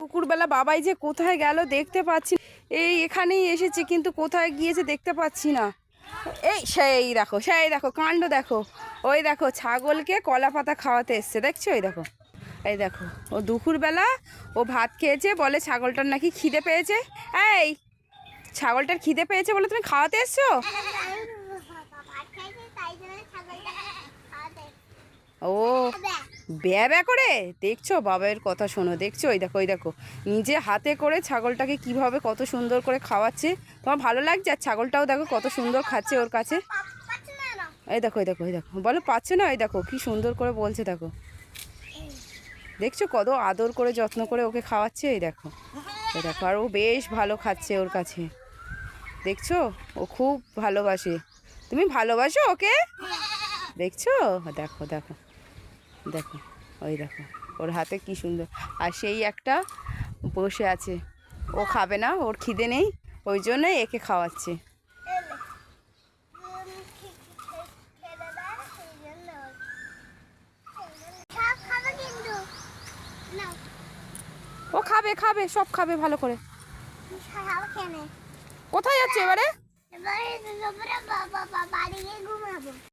দুপুরবেলা বাবাই যে কোথায় গেল দেখতে পাচ্ছি, এই এখানেই এসেছে কিন্তু কোথায় গিয়েছে দেখতে পাচ্ছি না। এই সেই দেখো কাণ্ড দেখো, ওই দেখো ছাগলকে কলা পাতা খাওয়াতে এসছে, দেখছো? এই দেখো ও দুপুরবেলা ও ভাত খেয়েছে, বলে ছাগলটার নাকি খিদে পেয়েছে। এই ছাগলটার খিদে পেয়েছে বলে তুমি খাওয়াতে এসছো? ও ব্যা ব্যা করে দেখছো, বাবার কথা শোনো, দেখছো? ওই দেখো নিজে হাতে করে ছাগলটাকে কিভাবে কত সুন্দর করে খাওয়াচ্ছে। তোমার ভালো লাগছে? আর ছাগলটাও দেখো কত সুন্দর খাচ্ছে ওর কাছে। এই দেখো বলো পাচ্ছে না, ওই দেখো কি সুন্দর করে বলছে, দেখো দেখছো কত আদর করে যত্ন করে ওকে খাওয়াচ্ছে। এই দেখো আর ও বেশ ভালো খাচ্ছে ওর কাছে, দেখছো? ও খুব ভালোবাসে। তুমি ভালোবাসো ওকে, দেখছো? দেখো দেখো দেখো ওই দেখো ওর হাতে কি সুন্দর। আর সেই একটা বসে আছে, ও খাবে না, ওর খিদে নেই, ওই জন্যই একে খাওয়াচ্ছে। ও খাবে খাবে সব খাবে ভালো করে। কোথায় যাচ্ছে এবারে?